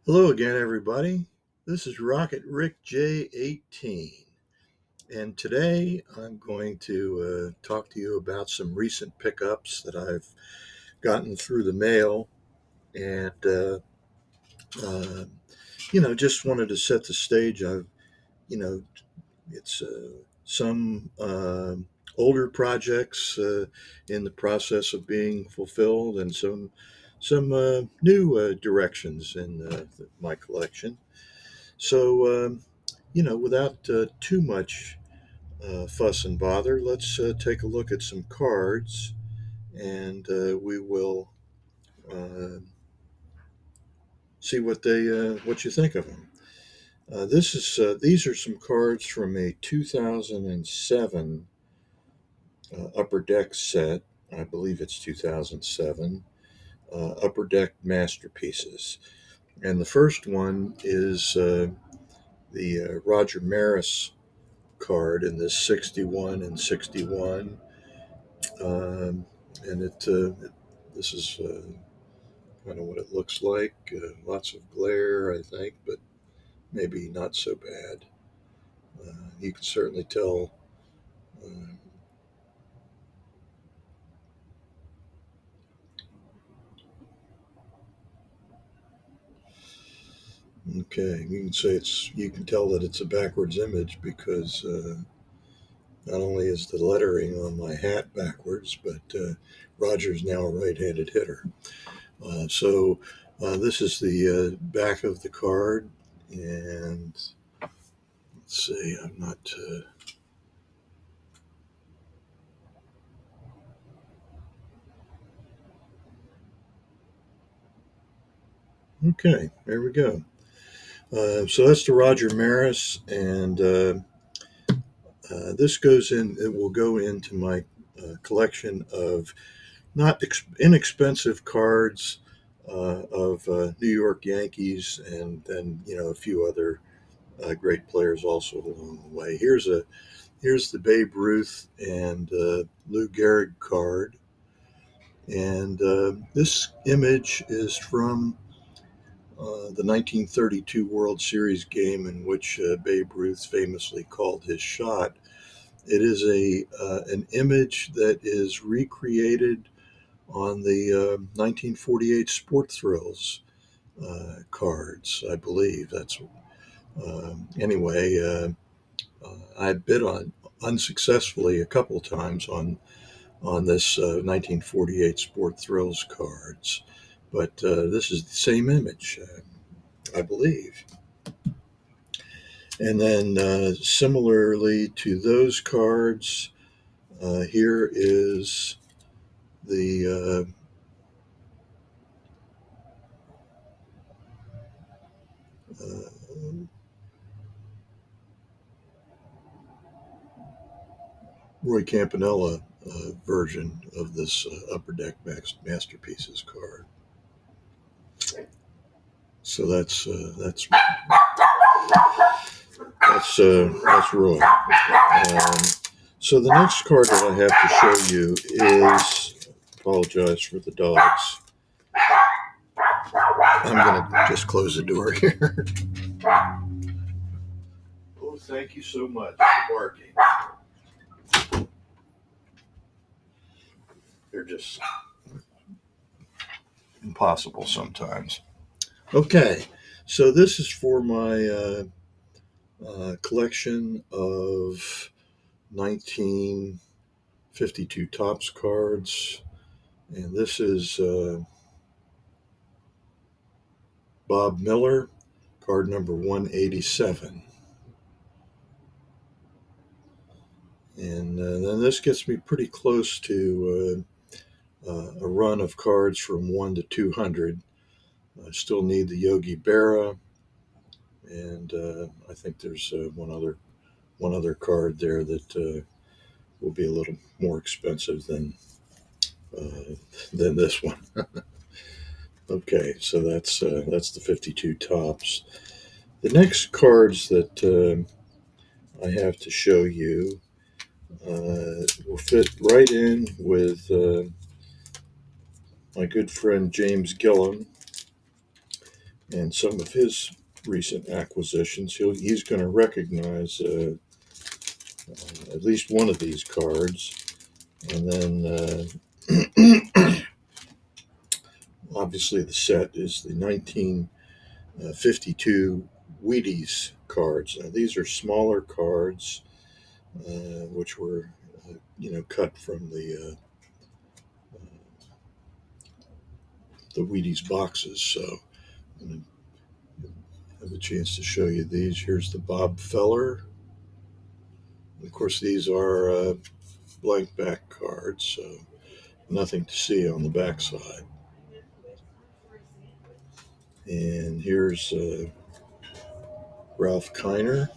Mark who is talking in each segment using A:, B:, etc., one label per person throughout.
A: Hello again, everybody. This is Rocket Rick J18, and today I'm going to talk to you about some recent pickups that I've gotten through the mail, and uh, just wanted to set the stage. You know, it's some older projects in the process of being fulfilled, and some new directions in my collection. So, without too much fuss and bother, let's take a look at some cards, and we will uh, see what you think of them. These are some cards from a 2007 Upper Deck set. I believe it's 2007 Upper Deck masterpieces, and the first one is the Roger Maris card in this 61 and 61. Um, and this is kind of what it looks like. Lots of glare, I think, but maybe not so bad. You can certainly tell. Uh, okay, you can tell that it's a backwards image because not only is the lettering on my hat backwards, but Roger's now a right-handed hitter. This is the back of the card, and let's see, I'm not. Okay, there we go. So that's the Roger Maris, and this goes in. It will go into my collection of not inexpensive cards of New York Yankees, and then a few other great players also along the way. Here's the Babe Ruth and Lou Gehrig card, and this image is from the 1932 World Series game in which Babe Ruth famously called his shot. It is an image that is recreated on the 1948 Sport Thrills cards, I believe. That's anyway. I bid on unsuccessfully a couple times on this 1948 Sport Thrills cards, but this is the same image, I believe. And then, similarly to those cards, here is the Roy Campanella version of this Upper Deck Masterpieces card. So that's Roy. So the next card that I have to show you is. Apologize for the dogs. I'm gonna just close the door here. Oh, thank you so much for barking. They're just impossible sometimes. Okay, so this is for my collection of 1952 Topps cards, and this is Bob Miller, card number 187. And then this gets me pretty close to a run of cards from 1 to 200. I still need the Yogi Berra, and I think there's one other card there that will be a little more expensive than this one. Okay, so that's the 52 Topps. The next cards that I have to show you will fit right in with my good friend James Gillum, and some of his recent acquisitions. He's going to recognize at least one of these cards. And then obviously the set is the 1952 Wheaties cards. Now these are smaller cards, which were cut from the Wheaties boxes. So I'm going to have a chance to show you these. Here's the Bob Feller. Of course, these are blank back cards, so nothing to see on the back side. And here's Ralph Kiner.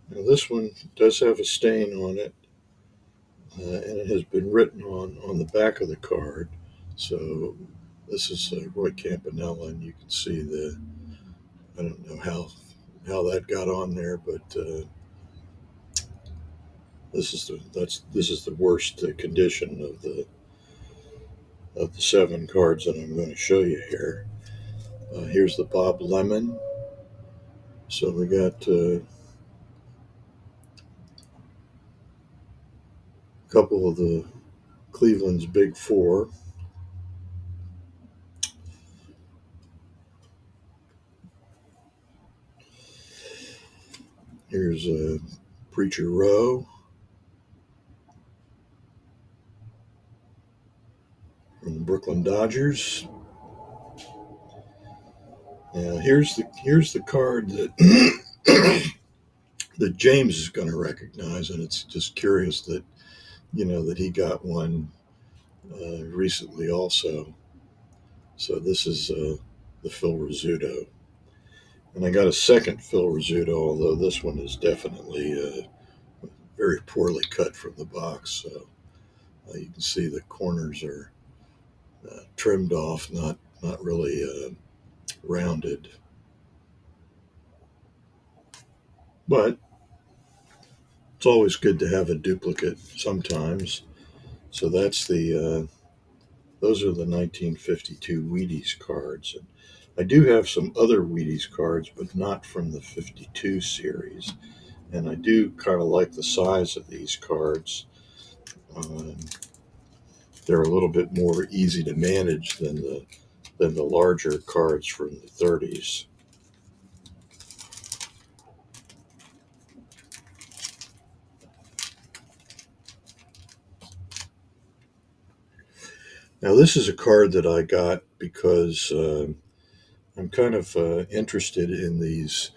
A: Now this one does have a stain on it, and it has been written on the back of the card. So this is Roy Campanella, and you can see I don't know how that got on there, but this is the worst condition of the 7 cards that I'm going to show you here. Here's the Bob Lemon. So we got a couple of the Cleveland's Big Four. Here's Preacher Row from the Brooklyn Dodgers. Now here's the card that that James is going to recognize, and it's just curious that that he got one recently also. So this is the Phil Rizzuto, and I got a second Phil Rizzuto, although this one is definitely very poorly cut from the box. So you can see the corners are trimmed off, not really rounded. But it's always good to have a duplicate sometimes. So that's those are the 1952 Wheaties cards. And I do have some other Wheaties cards, but not from the 52 series. And I do kind of like the size of these cards. Um, they're a little bit more easy to manage than the larger cards from the 30s. Now, this is a card that I got because I'm kind of interested in these,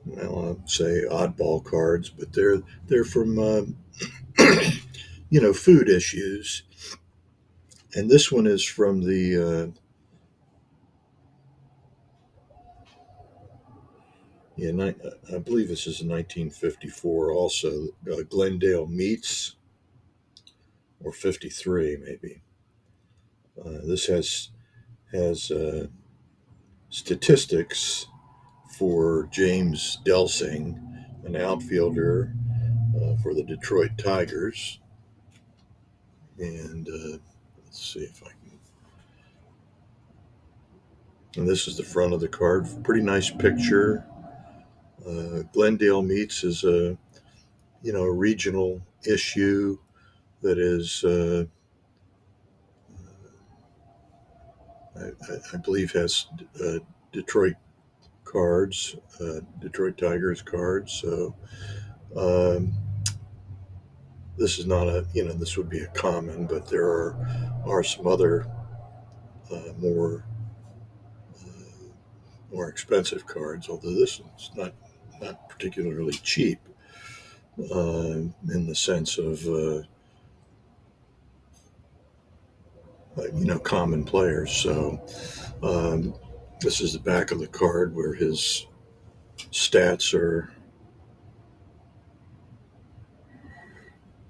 A: well, I'd say oddball cards, but they're from food issues, and this one is from the I believe this is 1954 also, Glendale Meats, or 53 maybe. This has statistics for James Delsing, an outfielder for the Detroit Tigers. And let's see if I can. And this is the front of the card. Pretty nice picture. Glendale Meats is a regional issue that is, I believe, has Detroit cards, Detroit Tigers cards. So um, this is not this would be a common, but there are some other more expensive cards. Although this one's not particularly cheap in the sense of common players. So um, this is the back of the card where his stats are.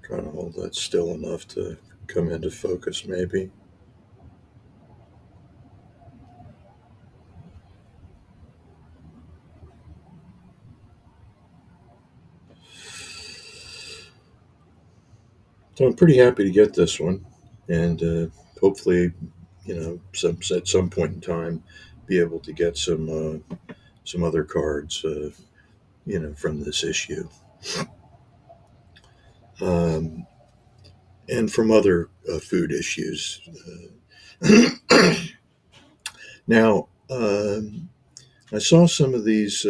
A: Trying to hold that still enough to come into focus, maybe. So I'm pretty happy to get this one, and hopefully, at some point in time, be able to get some other cards, from this issue, um, and from other food issues. Now, I saw some of these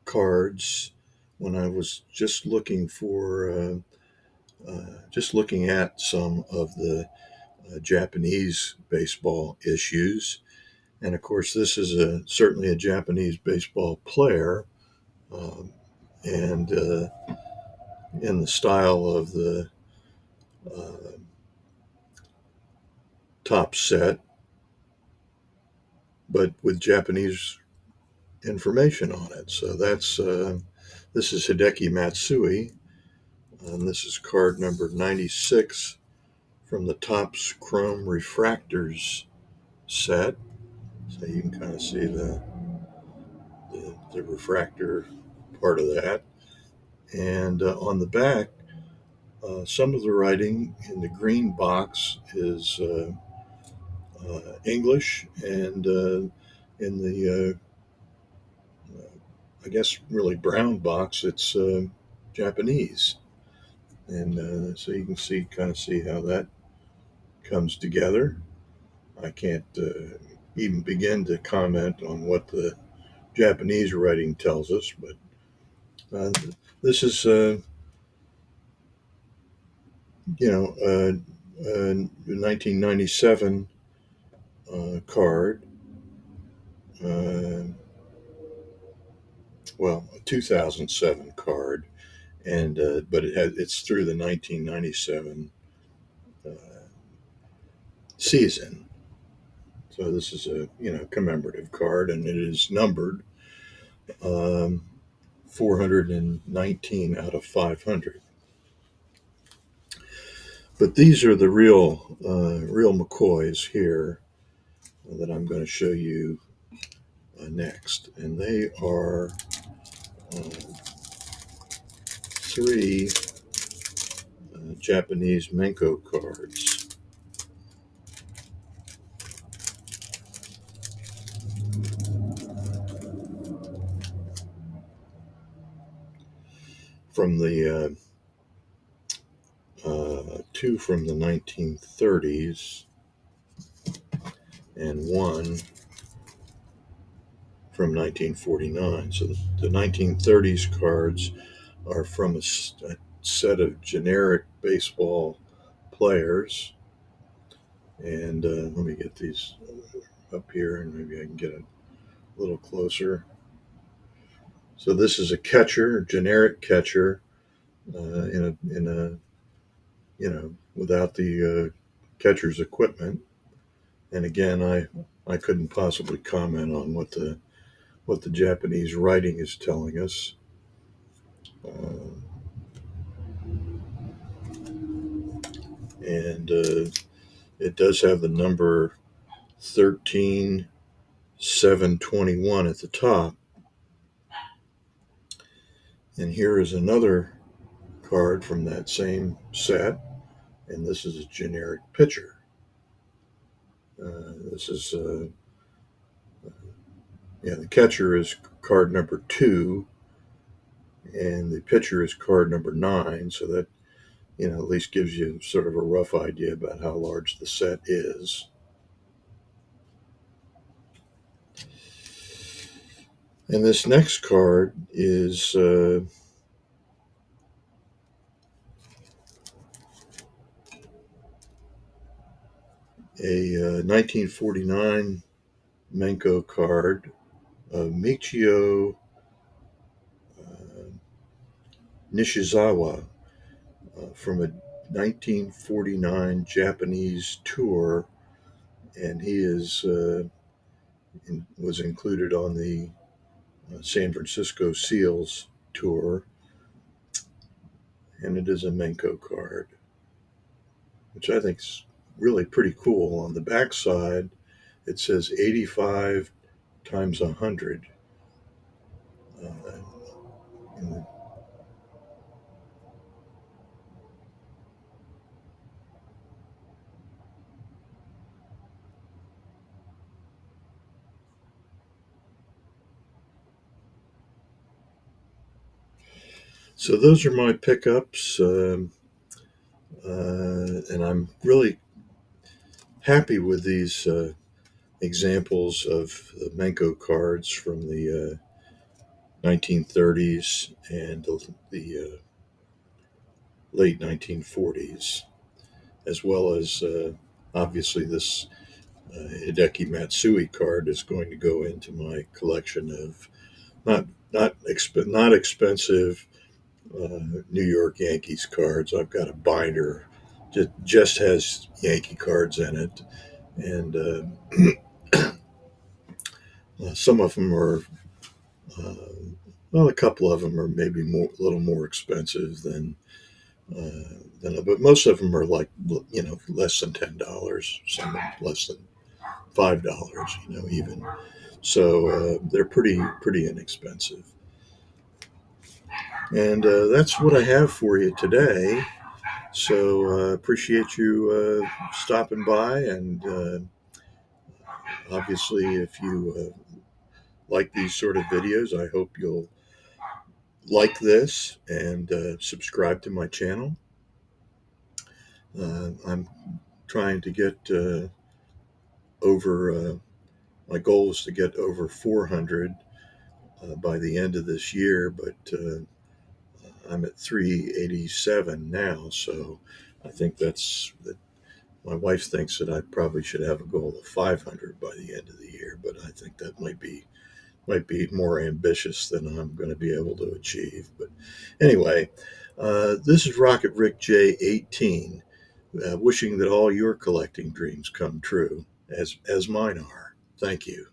A: cards when I was just looking at some of the Japanese baseball issues. And of course, this is certainly a Japanese baseball player, um, and in the style of the uh, top set, but with Japanese information on it. So this is Hideki Matsui, and this is card number 96 from the Topps Chrome Refractors set. So you can kind of see the refractor part of that. And on the back, some of the writing in the green box is English, and in the, I guess, really brown box, it's Japanese. And so you can see how that comes together. I can't even begin to comment on what the Japanese writing tells us, but uh, this is, a 1997 card. Uh, well, a 2007 card, and but it's through the 1997 uh, season. So this is a commemorative card, and it is numbered um, 419 out of 500. But these are the real McCoys here that I'm going to show you next, and they are three Japanese Menko cards from the two from the 1930s and one from 1949. So the 1930s cards are from a set of generic baseball players. And let me get these up here, and maybe I can get a little closer. So this is a catcher, a generic catcher, in a without the catcher's equipment. And again, I couldn't possibly comment on what the Japanese writing is telling us. Uh, and it does have the number 13721 at the top. And here is another card from that same set, and this is a generic pitcher. This is the catcher is card number 2, and the pitcher is card number 9. So that at least gives you sort of a rough idea about how large the set is. And this next card is a 1949 Menko card of Michio uh, Nishizawa from a 1949 Japanese tour, and he was included on the San Francisco Seals tour, and it is a Menko card, which I think is really pretty cool. On the back side, it says 85 times 100. Uh, So those are my pickups, and I'm really happy with these examples of the Menko cards from the 1930s and the late 1940s, as well as obviously this Hideki Matsui card is going to go into my collection of not not expensive New York Yankees cards. I've got a binder that just has Yankee cards in it, and some of them are uh, well, a couple of them are maybe a little more expensive but most of them are like less than $10, some less than $5, even. So they're pretty inexpensive. And that's what I have for you today. So appreciate you stopping by, and obviously, if you like these sort of videos, I hope you'll like this and subscribe to my channel. I'm trying to get over. My goal is to get over 400 by the end of this year, but I'm at 387 now, so I think that my wife thinks that I probably should have a goal of 500 by the end of the year, but I think that might be more ambitious than I'm going to be able to achieve. But anyway, this is Rocket Rick J18, wishing that all your collecting dreams come true, as mine are. Thank you.